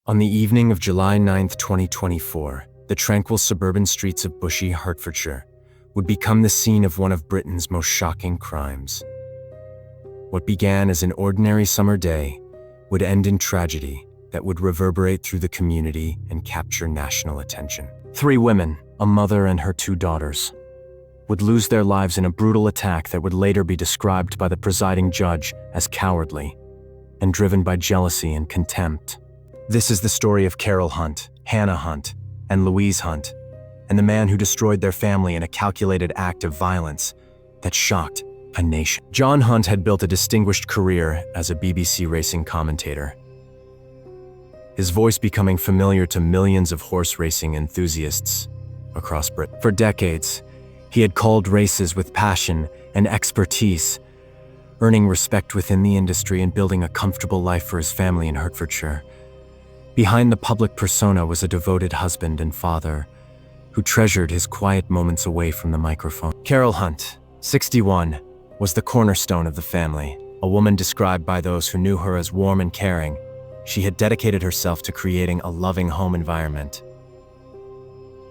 On the evening of July 9th, 2024, the tranquil suburban streets of bushey Hertfordshire would become the scene of one of Britain's most shocking crimes. What began as an ordinary summer day would end in tragedy that would reverberate through the community and capture national attention. 3 women, a mother and her 2 daughters, would lose their lives in a brutal attack that would later be described by the presiding judge as cowardly and driven by jealousy and contempt. This is the story of Carol Hunt, Hannah Hunt, and Louise Hunt, and the man who destroyed their family in a calculated act of violence that shocked a nation. John Hunt had built a distinguished career as a BBC racing commentator, his voice becoming familiar to millions of horse racing enthusiasts across Britain. For decades, he had called races with passion and expertise, earning respect within the industry and building a comfortable life for his family in Hertfordshire. Behind the public persona was a devoted husband and father who treasured his quiet moments away from the microphone. Carol Hunt, 61, was the cornerstone of the family, a woman described by those who knew her as warm and caring. She had dedicated herself to creating a loving home environment.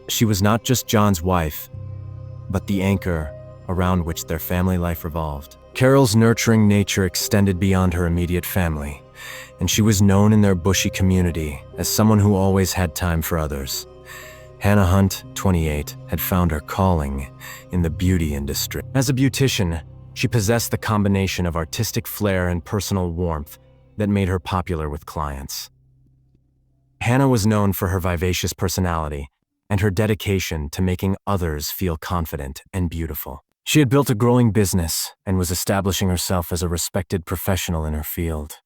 She was not just John's wife, but the anchor around which their family life revolved. Carol's nurturing nature extended beyond her immediate family, and she was known in their bushey community as someone who always had time for others. Hannah Hunt, 28, had found her calling in the beauty industry. As a beautician, she possessed the combination of artistic flair and personal warmth that made her popular with clients. Hannah was known for her vivacious personality and her dedication to making others feel confident and beautiful. She had built a growing business and was establishing herself as a respected professional in her field.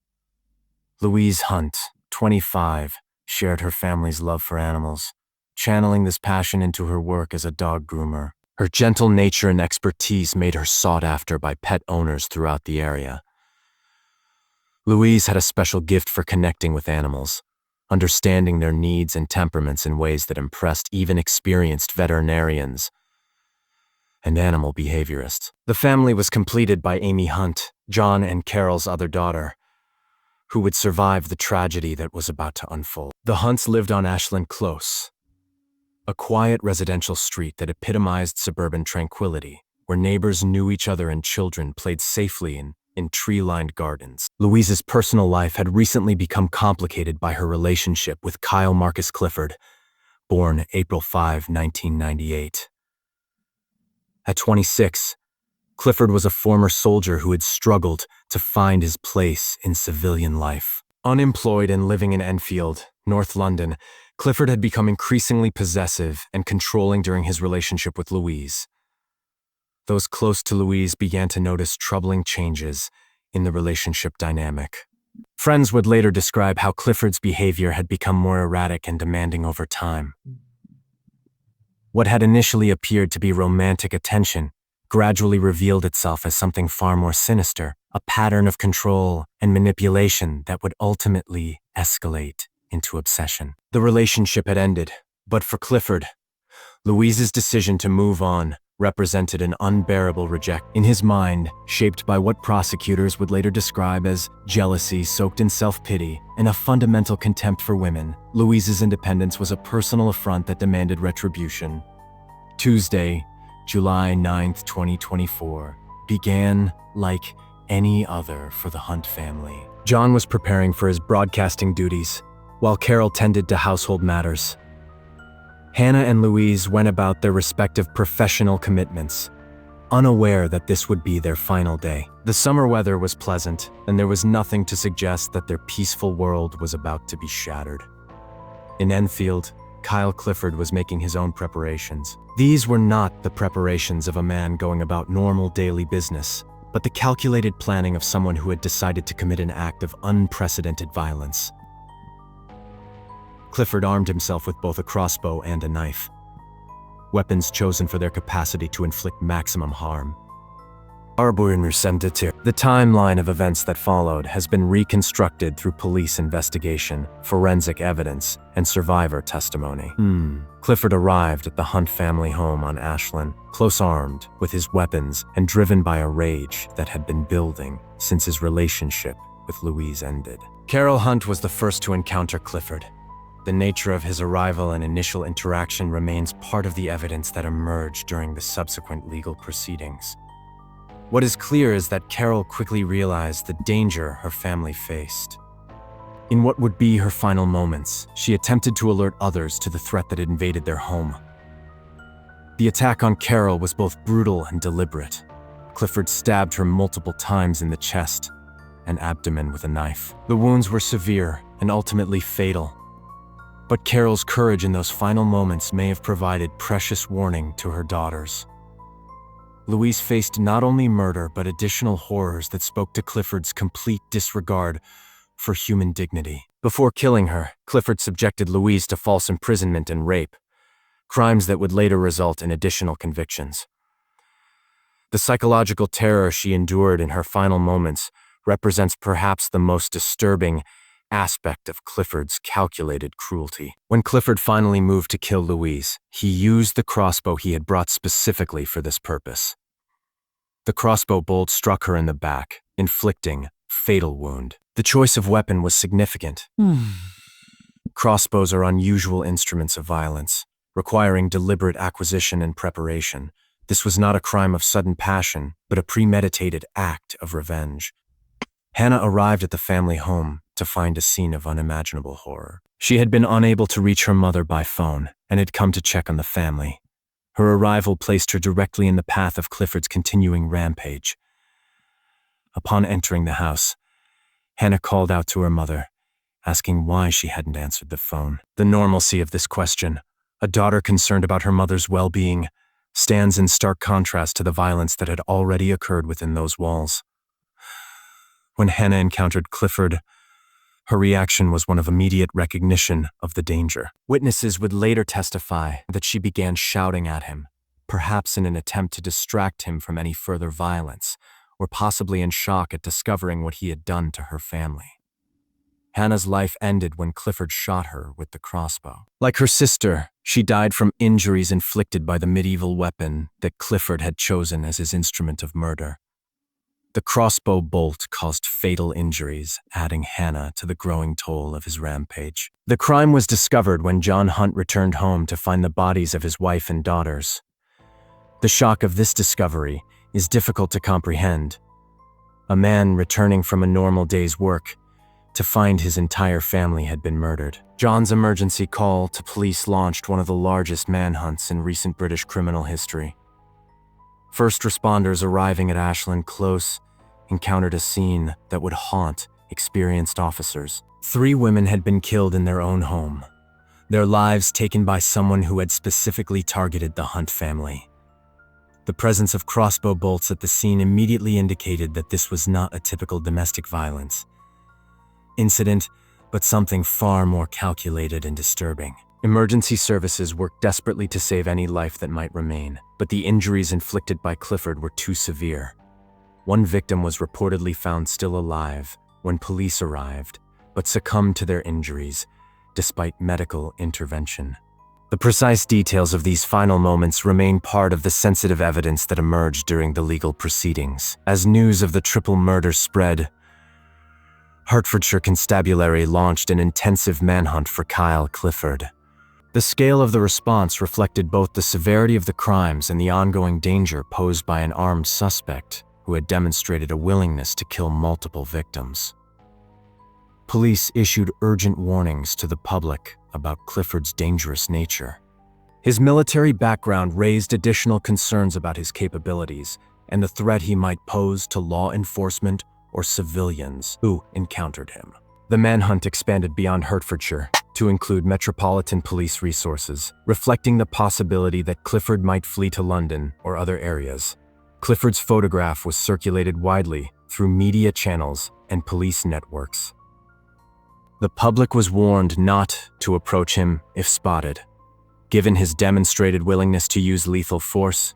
Louise Hunt, 25, shared her family's love for animals, channeling this passion into her work as a dog groomer. Her gentle nature and expertise made her sought after by pet owners throughout the area. Louise had a special gift for connecting with animals, understanding their needs and temperaments in ways that impressed even experienced veterinarians and animal behaviorists. The family was completed by Amy Hunt, John and Carol's other daughter, who would survive the tragedy that was about to unfold. The Hunts lived on Ashland Close, a quiet residential street that epitomized suburban tranquility, where neighbors knew each other and children played safely in tree-lined gardens. Louise's personal life had recently become complicated by her relationship with Kyle Marcus Clifford, born April 5, 1998. At 26, Clifford was a former soldier who had struggled to find his place in civilian life. Unemployed and living in Enfield, North London, Clifford had become increasingly possessive and controlling during his relationship with Louise. Those close to Louise began to notice troubling changes in the relationship dynamic. Friends would later describe how Clifford's behavior had become more erratic and demanding over time. What had initially appeared to be romantic attention gradually revealed itself as something far more sinister, a pattern of control and manipulation that would ultimately escalate into obsession. The relationship had ended, but for Clifford, Louise's decision to move on represented an unbearable rejection. In his mind, shaped by what prosecutors would later describe as jealousy soaked in self-pity and a fundamental contempt for women, Louise's independence was a personal affront that demanded retribution. Tuesday, July 9th, 2024, began like any other for the Hunt family. John was preparing for his broadcasting duties, while Carol tended to household matters. Hannah and Louise went about their respective professional commitments, unaware that this would be their final day. The summer weather was pleasant, and there was nothing to suggest that their peaceful world was about to be shattered. In Enfield, Kyle Clifford was making his own preparations. These were not the preparations of a man going about normal daily business, but the calculated planning of someone who had decided to commit an act of unprecedented violence. Clifford armed himself with both a crossbow and a knife, weapons chosen for their capacity to inflict maximum harm. The timeline of events that followed has been reconstructed through police investigation, forensic evidence, and survivor testimony. Clifford arrived at the Hunt family home on Ashland, close armed with his weapons and driven by a rage that had been building since his relationship with Louise ended. Carol Hunt was the first to encounter Clifford, The nature of his arrival and initial interaction remains part of the evidence that emerged during the subsequent legal proceedings. What is clear is that Carol quickly realized the danger her family faced. In what would be her final moments, she attempted to alert others to the threat that had invaded their home. The attack on Carol was both brutal and deliberate. Clifford stabbed her multiple times in the chest and abdomen with a knife. The wounds were severe and ultimately fatal. But Carol's courage in those final moments may have provided precious warning to her daughters. Louise faced not only murder but additional horrors that spoke to Clifford's complete disregard for human dignity. Before killing her, Clifford subjected Louise to false imprisonment and rape, crimes that would later result in additional convictions. The psychological terror she endured in her final moments represents perhaps the most disturbing aspect of Clifford's calculated cruelty. When Clifford finally moved to kill Louise, he used the crossbow he had brought specifically for this purpose. The crossbow bolt struck her in the back, inflicting a fatal wound. The choice of weapon was significant. Crossbows are unusual instruments of violence, requiring deliberate acquisition and preparation. This was not a crime of sudden passion, but a premeditated act of revenge. Hannah arrived at the family home to find a scene of unimaginable horror. She had been unable to reach her mother by phone and had come to check on the family. Her arrival placed her directly in the path of Clifford's continuing rampage. Upon entering the house, Hannah called out to her mother, asking why she hadn't answered the phone. The normalcy of this question, a daughter concerned about her mother's well-being, stands in stark contrast to the violence that had already occurred within those walls. When Hannah encountered Clifford, her reaction was one of immediate recognition of the danger. Witnesses would later testify that she began shouting at him, perhaps in an attempt to distract him from any further violence, or possibly in shock at discovering what he had done to her family. Hannah's life ended when Clifford shot her with the crossbow. Like her sister, she died from injuries inflicted by the medieval weapon that Clifford had chosen as his instrument of murder. The crossbow bolt caused fatal injuries, adding Hannah to the growing toll of his rampage. The crime was discovered when John Hunt returned home to find the bodies of his wife and daughters. The shock of this discovery is difficult to comprehend. A man returning from a normal day's work to find his entire family had been murdered. John's emergency call to police launched one of the largest manhunts in recent British criminal history. First responders arriving at Ashland Close encountered a scene that would haunt experienced officers. 3 women had been killed in their own home, their lives taken by someone who had specifically targeted the Hunt family. The presence of crossbow bolts at the scene immediately indicated that this was not a typical domestic violence incident, but something far more calculated and disturbing. Emergency services worked desperately to save any life that might remain, but the injuries inflicted by Clifford were too severe. One victim was reportedly found still alive when police arrived, but succumbed to their injuries despite medical intervention. The precise details of these final moments remain part of the sensitive evidence that emerged during the legal proceedings. As news of the triple murder spread, Hertfordshire Constabulary launched an intensive manhunt for Kyle Clifford. The scale of the response reflected both the severity of the crimes and the ongoing danger posed by an armed suspect who had demonstrated a willingness to kill multiple victims. Police issued urgent warnings to the public about Clifford's dangerous nature. His military background raised additional concerns about his capabilities and the threat he might pose to law enforcement or civilians who encountered him. The manhunt expanded beyond Hertfordshire to include metropolitan police resources, reflecting the possibility that Clifford might flee to London or other areas. Clifford's photograph was circulated widely through media channels and police networks. The public was warned not to approach him if spotted, given his demonstrated willingness to use lethal force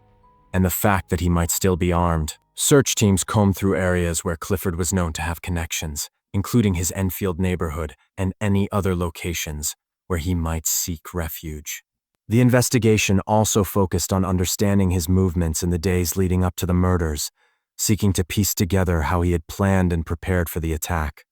and the fact that he might still be armed. Search teams combed through areas where Clifford was known to have connections, including his Enfield neighborhood and any other locations where he might seek refuge. The investigation also focused on understanding his movements in the days leading up to the murders, seeking to piece together how he had planned and prepared for the attack.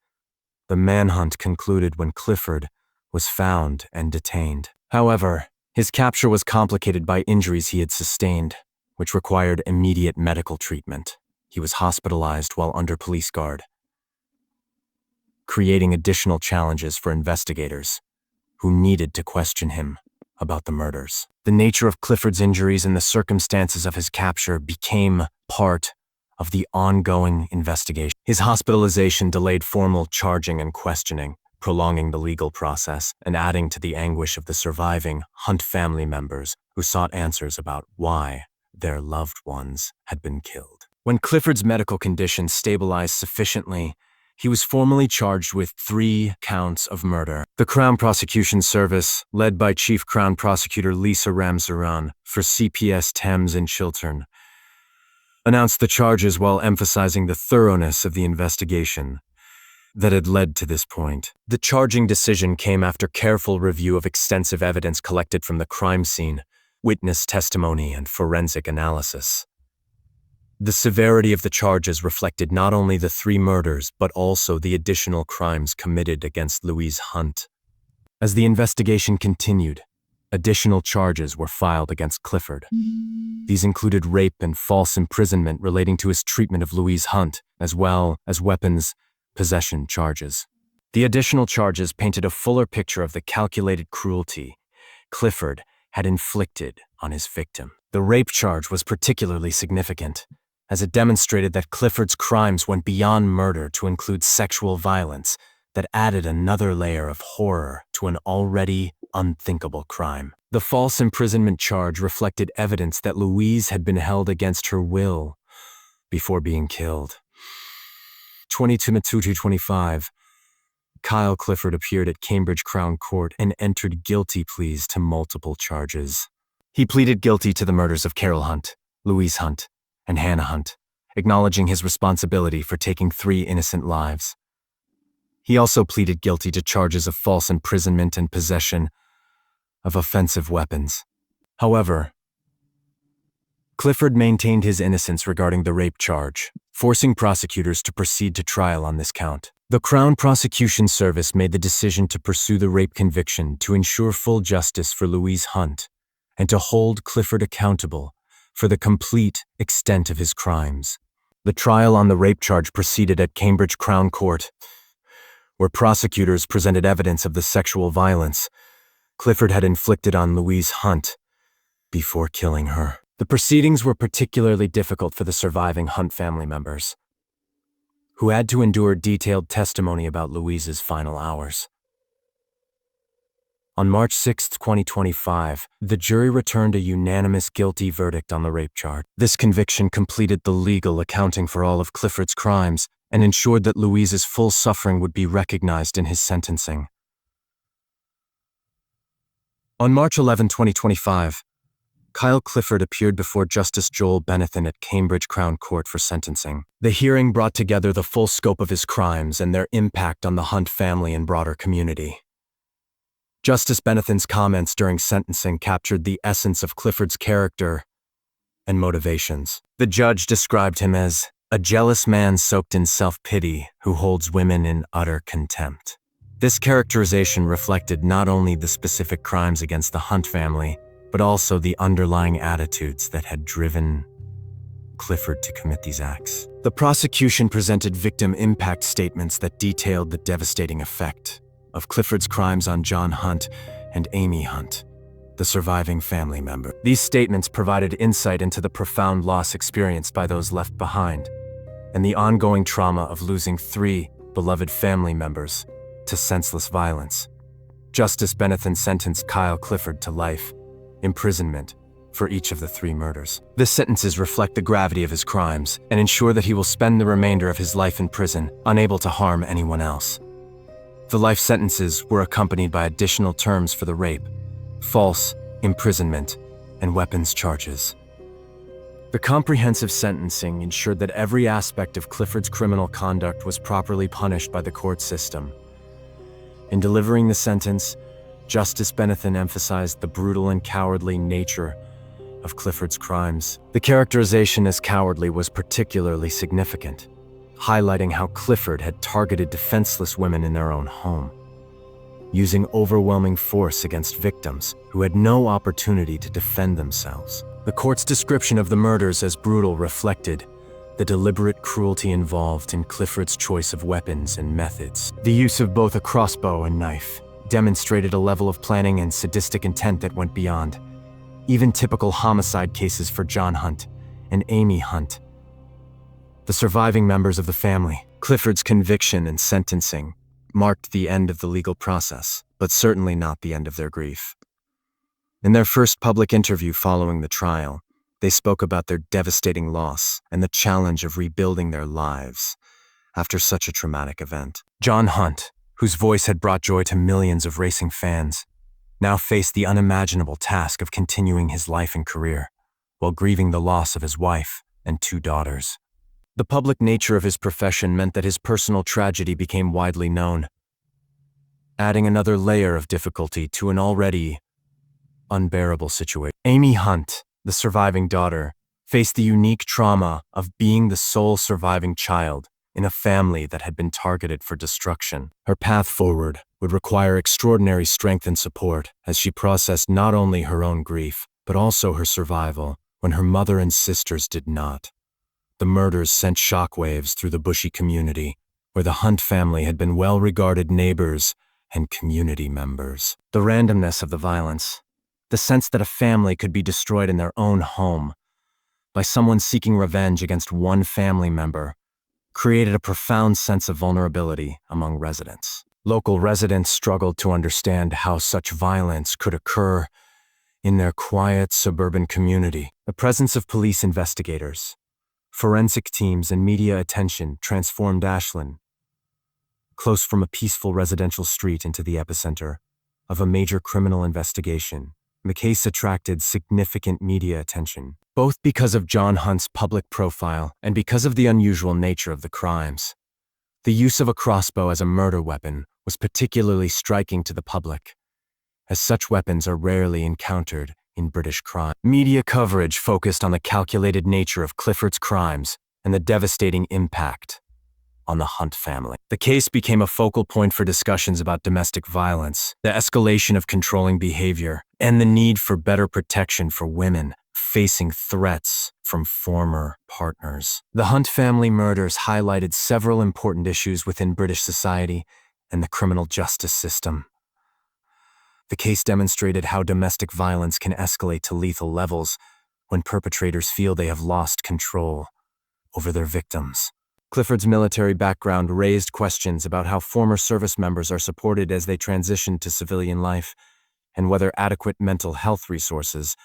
The manhunt concluded when Clifford was found and detained. However, his capture was complicated by injuries he had sustained, which required immediate medical treatment. He was hospitalized while under police guard, creating additional challenges for investigators who needed to question him about the murders. The nature of Clifford's injuries and the circumstances of his capture became part of the ongoing investigation. His hospitalization delayed formal charging and questioning, prolonging the legal process and adding to the anguish of the surviving Hunt family members who sought answers about why their loved ones had been killed. When Clifford's medical condition stabilized sufficiently, he was formally charged with 3 counts of murder. The Crown Prosecution Service, led by Chief Crown Prosecutor Lisa Ramsaran for CPS Thames and Chiltern, announced the charges while emphasizing the thoroughness of the investigation that had led to this point. The charging decision came after careful review of extensive evidence collected from the crime scene, witness testimony, and forensic analysis. The severity of the charges reflected not only the 3 murders, but also the additional crimes committed against Louise Hunt. As the investigation continued, additional charges were filed against Clifford. These included rape and false imprisonment relating to his treatment of Louise Hunt, as well as weapons possession charges. The additional charges painted a fuller picture of the calculated cruelty Clifford had inflicted on his victim. The rape charge was particularly significant, as it demonstrated that Clifford's crimes went beyond murder to include sexual violence that added another layer of horror to an already unthinkable crime. The false imprisonment charge reflected evidence that Louise had been held against her will before being killed. 22/2/25, Kyle Clifford appeared at Cambridge Crown Court and entered guilty pleas to multiple charges. He pleaded guilty to the murders of Carol Hunt, Louise Hunt, and Hannah Hunt, acknowledging his responsibility for taking 3 innocent lives. He also pleaded guilty to charges of false imprisonment and possession of offensive weapons. However, Clifford maintained his innocence regarding the rape charge, forcing prosecutors to proceed to trial on this count. The Crown Prosecution Service made the decision to pursue the rape conviction to ensure full justice for Louise Hunt and to hold Clifford accountable for the complete extent of his crimes. The trial on the rape charge proceeded at Cambridge Crown Court, where prosecutors presented evidence of the sexual violence Clifford had inflicted on Louise Hunt before killing her. The proceedings were particularly difficult for the surviving Hunt family members, who had to endure detailed testimony about Louise's final hours. On March 6, 2025, the jury returned a unanimous guilty verdict on the rape charge. This conviction completed the legal accounting for all of Clifford's crimes and ensured that Louise's full suffering would be recognized in his sentencing. On March 11, 2025, Kyle Clifford appeared before Justice Joel Benethan at Cambridge Crown Court for sentencing. The hearing brought together the full scope of his crimes and their impact on the Hunt family and broader community. Justice Benethan's comments during sentencing captured the essence of Clifford's character and motivations. The judge described him as a jealous man soaked in self-pity who holds women in utter contempt. This characterization reflected not only the specific crimes against the Hunt family, but also the underlying attitudes that had driven Clifford to commit these acts. The prosecution presented victim impact statements that detailed the devastating effect of Clifford's crimes on John Hunt and Amy Hunt, the surviving family member. These statements provided insight into the profound loss experienced by those left behind and the ongoing trauma of losing 3 beloved family members to senseless violence. Justice Benethan sentenced Kyle Clifford to life imprisonment for each of the 3 murders. The sentences reflect the gravity of his crimes and ensure that he will spend the remainder of his life in prison, unable to harm anyone else. The life sentences were accompanied by additional terms for the rape, false imprisonment, and weapons charges. The comprehensive sentencing ensured that every aspect of Clifford's criminal conduct was properly punished by the court system. In delivering the sentence, Justice Benethan emphasized the brutal and cowardly nature of Clifford's crimes. The characterization as cowardly was particularly significant, highlighting how Clifford had targeted defenseless women in their own home. using overwhelming force against victims who had no opportunity to defend themselves. The court's description of the murders as brutal reflected the deliberate cruelty involved in Clifford's choice of weapons and methods. The use of both a crossbow and knife demonstrated a level of planning and sadistic intent that went beyond even typical homicide cases for John Hunt and Amy Hunt. The surviving members of the family, Clifford's conviction and sentencing, marked the end of the legal process, but certainly not the end of their grief. In their first public interview following the trial, they spoke about their devastating loss and the challenge of rebuilding their lives after such a traumatic event. John Hunt, whose voice had brought joy to millions of racing fans, now faced the unimaginable task of continuing his life and career while grieving the loss of his wife and 2 daughters. The public nature of his profession meant that his personal tragedy became widely known, adding another layer of difficulty to an already unbearable situation. Amy Hunt, the surviving daughter, faced the unique trauma of being the sole surviving child in a family that had been targeted for destruction. Her path forward would require extraordinary strength and support as she processed not only her own grief, but also her survival when her mother and sisters did not. The murders sent shockwaves through the bushey community, where the Hunt family had been well-regarded neighbors and community members. The randomness of the violence, the sense that a family could be destroyed in their own home by someone seeking revenge against one family member, created a profound sense of vulnerability among residents. Local residents struggled to understand how such violence could occur in their quiet suburban community. The presence of police investigators, forensic teams, and media attention transformed Ashland, close from a peaceful residential street, into the epicenter of a major criminal investigation. The case attracted significant media attention, both because of John Hunt's public profile and because of the unusual nature of the crimes. The use of a crossbow as a murder weapon was particularly striking to the public, as such weapons are rarely encountered in British crime. Media coverage focused on the calculated nature of Clifford's crimes and the devastating impact on the Hunt family. The case became a focal point for discussions about domestic violence, the escalation of controlling behavior, and the need for better protection for women facing threats from former partners. The Hunt family murders highlighted several important issues within British society and the criminal justice system. The case demonstrated how domestic violence can escalate to lethal levels when perpetrators feel they have lost control over their victims. Clifford's military background raised questions about how former service members are supported as they transition to civilian life, and whether adequate mental health resources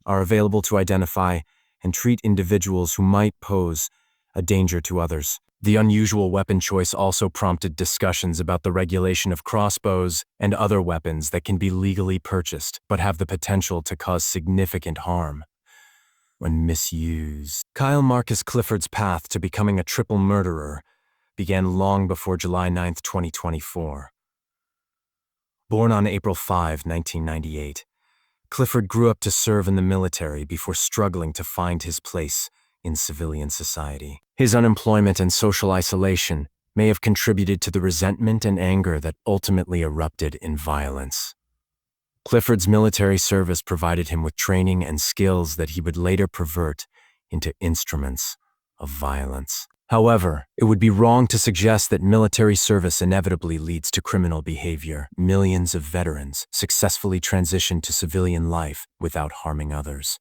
are available to identify and treat individuals who might pose a danger to others. The unusual weapon choice also prompted discussions about the regulation of crossbows and other weapons that can be legally purchased but have the potential to cause significant harm when misused. Kyle Marcus Clifford's path to becoming a triple murderer began long before July 9, 2024. Born on April 5, 1998, Clifford grew up to serve in the military before struggling to find his place in civilian society. His unemployment and social isolation may have contributed to the resentment and anger that ultimately erupted in violence. Clifford's military service provided him with training and skills that he would later pervert into instruments of violence. However, it would be wrong to suggest that military service inevitably leads to criminal behavior. Millions of veterans successfully transition to civilian life without harming others.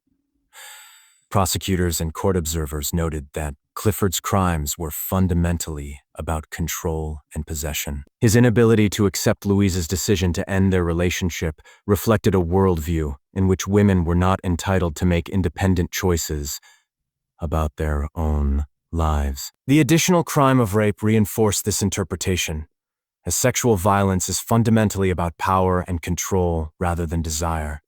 Prosecutors and court observers noted that Clifford's crimes were fundamentally about control and possession. His inability to accept Louise's decision to end their relationship reflected a worldview in which women were not entitled to make independent choices about their own lives. The additional crime of rape reinforced this interpretation, as sexual violence is fundamentally about power and control rather than desire.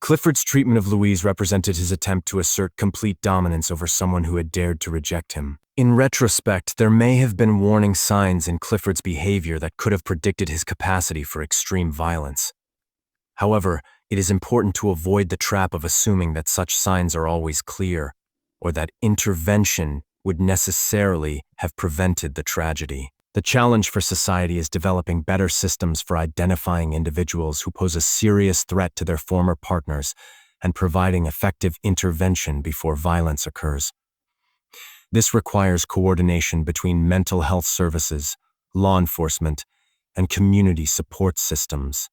Clifford's treatment of Louise represented his attempt to assert complete dominance over someone who had dared to reject him. In retrospect, there may have been warning signs in Clifford's behavior that could have predicted his capacity for extreme violence. However, it is important to avoid the trap of assuming that such signs are always clear, or that intervention would necessarily have prevented the tragedy. The challenge for society is developing better systems for identifying individuals who pose a serious threat to their former partners and providing effective intervention before violence occurs. This requires coordination between mental health services, law enforcement, and community support systems.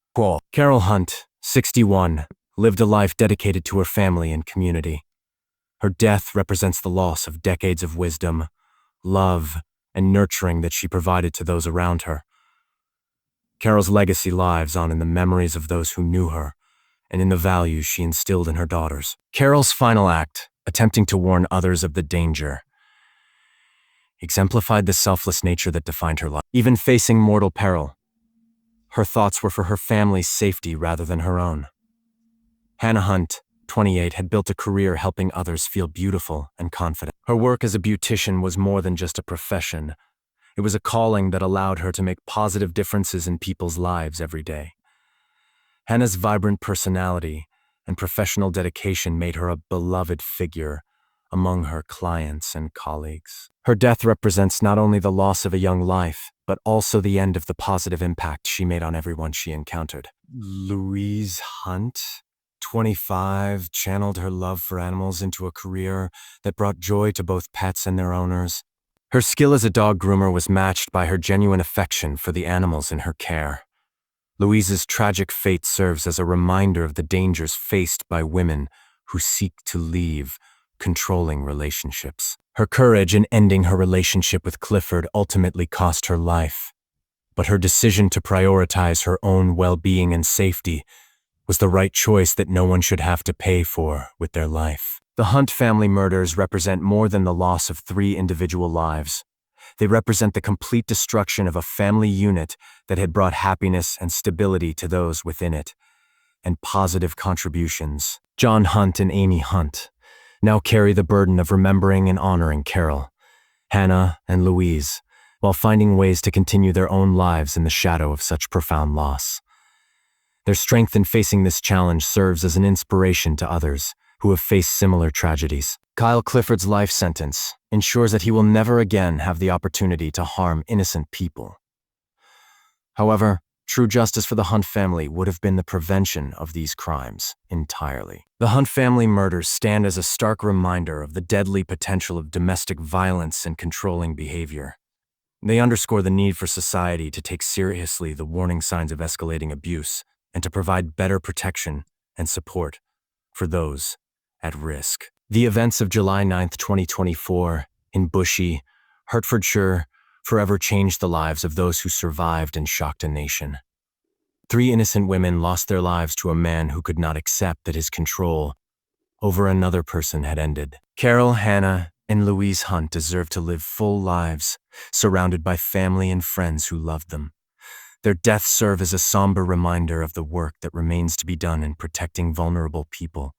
Carol Hunt, 61, lived a life dedicated to her family and community. Her death represents the loss of decades of wisdom, love, and nurturing that she provided to those around her. Carol's legacy lives on in the memories of those who knew her and in the values she instilled in her daughters. Carol's final act, attempting to warn others of the danger, exemplified the selfless nature that defined her life. Even facing mortal peril, her thoughts were for her family's safety rather than her own. Hannah Hunt, 28, had built a career helping others feel beautiful and confident. Her work as a beautician was more than just a profession. It was a calling that allowed her to make positive differences in people's lives every day. Hannah's vibrant personality and professional dedication made her a beloved figure among her clients and colleagues. Her death represents not only the loss of a young life, but also the end of the positive impact she made on everyone she encountered. Louise Hunt, 25, channeled her love for animals into a career that brought joy to both pets and their owners. Her skill as a dog groomer was matched by her genuine affection for the animals in her care. Louise's tragic fate serves as a reminder of the dangers faced by women who seek to leave controlling relationships. Her courage in ending her relationship with Clifford ultimately cost her life, but her decision to prioritize her own well-being and safety was the right choice that no one should have to pay for with their life. The Hunt family murders represent more than the loss of 3 individual lives. They represent the complete destruction of a family unit that had brought happiness and stability to those within it, and positive contributions. John Hunt and Amy Hunt now carry the burden of remembering and honoring Carol, Hannah, and Louise, while finding ways to continue their own lives in the shadow of such profound loss. Their strength in facing this challenge serves as an inspiration to others who have faced similar tragedies. Kyle Clifford's life sentence ensures that he will never again have the opportunity to harm innocent people. However, true justice for the Hunt family would have been the prevention of these crimes entirely. The Hunt family murders stand as a stark reminder of the deadly potential of domestic violence and controlling behavior. They underscore the need for society to take seriously the warning signs of escalating abuse and to provide better protection and support for those at risk. The events of July 9, 2024, in Bushey, Hertfordshire, forever changed the lives of those who survived and shocked a nation. 3 innocent women lost their lives to a man who could not accept that his control over another person had ended. Carol, Hannah, and Louise Hunt deserved to live full lives, surrounded by family and friends who loved them. Their deaths serve as a somber reminder of the work that remains to be done in protecting vulnerable people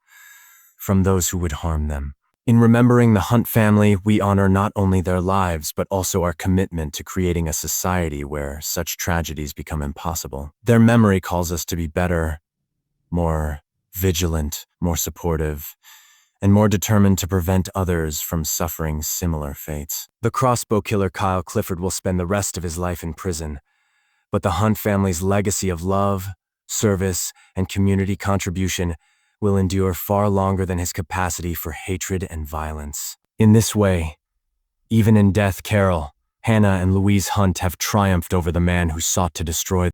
from those who would harm them. In remembering the Hunt family, we honor not only their lives, but also our commitment to creating a society where such tragedies become impossible. Their memory calls us to be better, more vigilant, more supportive, and more determined to prevent others from suffering similar fates. The Crossbow killer Kyle Clifford will spend the rest of his life in prison, but the Hunt family's legacy of love, service, and community contribution will endure far longer than his capacity for hatred and violence. In this way, even in death, Carol, Hannah, and Louise Hunt have triumphed over the man who sought to destroy